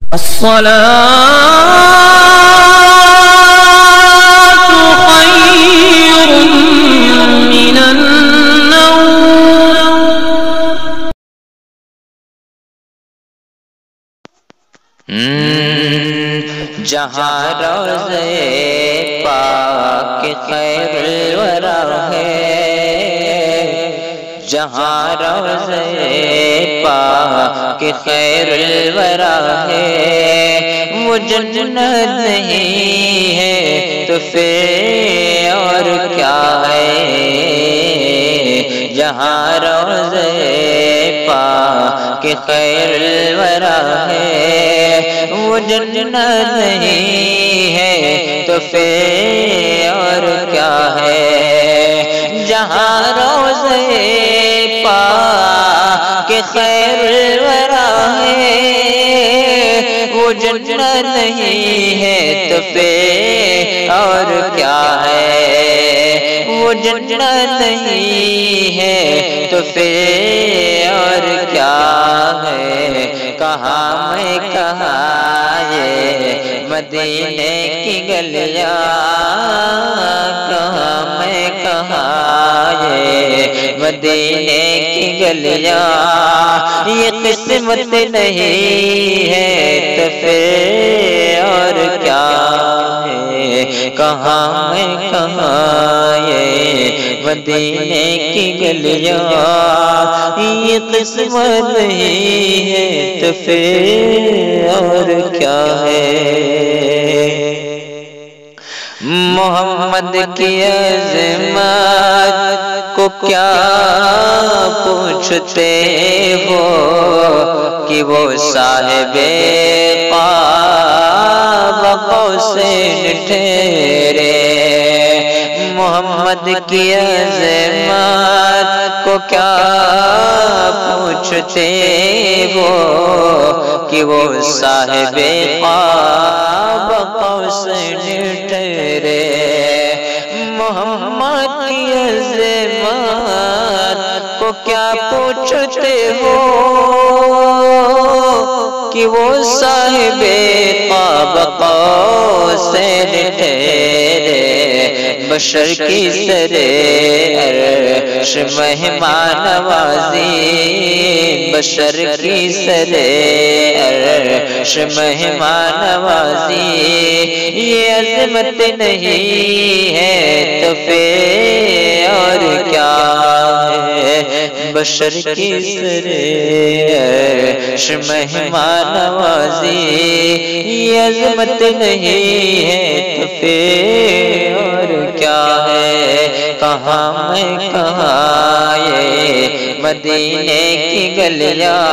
الصلاة خير من النوم جہاں روضے پاک خیر الورا ہے، جہاں روضے پاک خیر الورا ہے، وہ جنت نہیں ہے تو پھر اور کیا ہے؟ جہاں روضے پاک خیر الورا ہے، وہ جنت نہیں ہے تو پھر اور کیا ہے؟ جہاں روضے پاک خیر الورا ہے، وہ جنت نہیں ہے تو پھر اور کیا ہے؟ وہ جنت نہیں ہے تو پھر اور کیا ہے؟ کہاں میں کہاں یہ مدینے کی گلیاں، کہاں میں کہاں یہ مدینے کی گلیاں، یہ قسمت نہیں ہے تو پھر اور کیا ہے؟ کہاں میں کہاں یہ مدینے کی گلیاں، یہ قسمت نہیں ہے تو پھر اور کیا ہے؟ محمد کی عظمت کو کیا پوچھتے ہو کہ وہ صاحب قاب قوسین ٹھہرے؟ محمد کی عظمت کو کیا پوچھتے ہو کہ وہ صاحب قاب قوسین ٹھہرے؟ محمد کی عظمت کو کیا پوچھتے ہو کہ وہ صاحب قاب قوسین ٹھہرے؟ بشر کی سرے عرش مہمان نوازی، بشر کی سرے عرش مہمان نوازی، یہ عظمت نہیں ہے تو پھر اور کیا ہے؟ بشر کی سرے عرش مہمان نوازی، یہ عظمت نہیں ہے تو پھر اور کیا ہے؟ کہاں میں کہاں یہ مدینے کی گلیاں،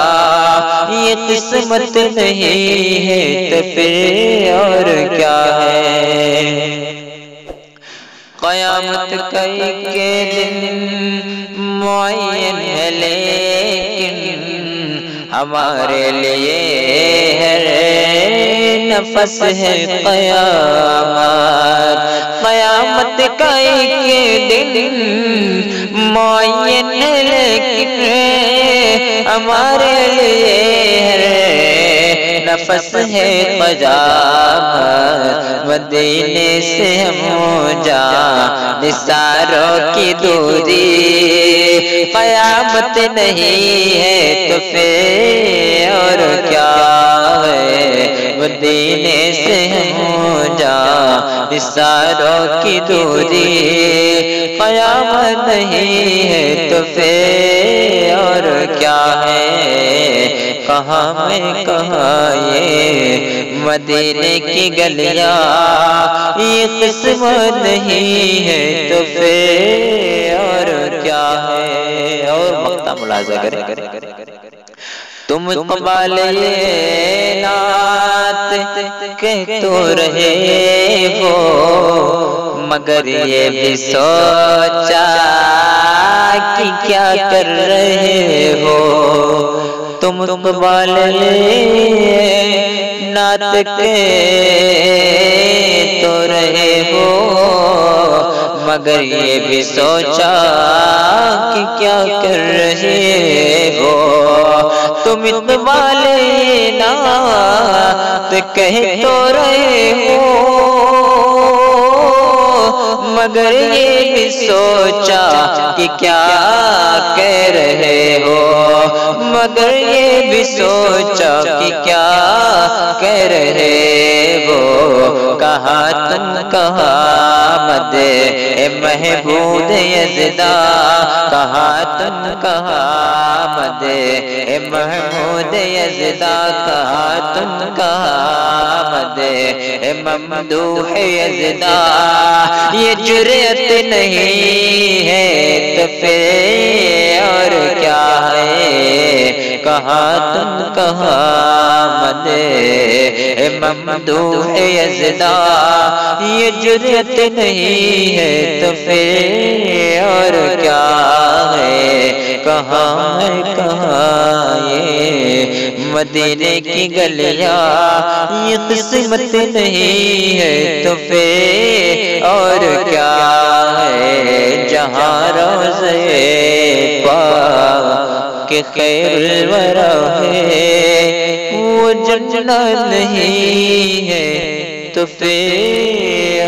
یہ قسمت نہیں ہے تو پھر اور کیا ہے؟ قیامت کے دن معین ہے لیکن ہمارے لیے ہر نفس ہے قیامت، قیامت کے دن معین ہے لیکن ہمارے لیے ہر نفس ہے قیامت، مدینے سے ہم جان نثاروں کی دوری، قیامت نہیں ہے تو پھر اور کیا ہے؟ مدینے سے ہم جان نثاروں کی دوری، قیامت نہیں ہے تو پھر اور کیا ہے؟ کہاں میں کہاں یہ مدینے کی گلیاں، یہ قسمت نہیں ہے تو پھر اور کیا ہے؟ اور مقطع ملاحظہ کریں، تم اقبال یہ نعت کہہ تو رہے ہو مگر یہ بھی سوچا کہ کیا کر رہے ہو؟ تم اقبال نعت کہہ تو رہے ہو مگر یہ بھی سوچا کہ کیا کر رہے ہو؟ تم اقبال نعت کہہ تو رہے ہو مگر یہ بھی سوچا کہ کیا کہہ رہے ہو مگر یہ بھی سوچا کہ کیا کہہ رہے ہو کہا تم کہا مدے محبوب یزدہ کہا تم کہا مدے محمود یزدہ کہا تم کہا مدے ممدوح یزدہ یہ جرأت نہیں ہے تو پھر اور کیا ہے کہا تم کہا مدے ممدوح یزدہ یہ جرأت نہیں ہے تو پھر اور کیا ہے کہاں ہے کہاں یہ مدینے کی گلیاں یہ قسمت نہیں ہے تو پھر اور کیا ہے جہاں روضے پاک کے خیر الورا ہے وہ جنت نہیں ہے تو پھر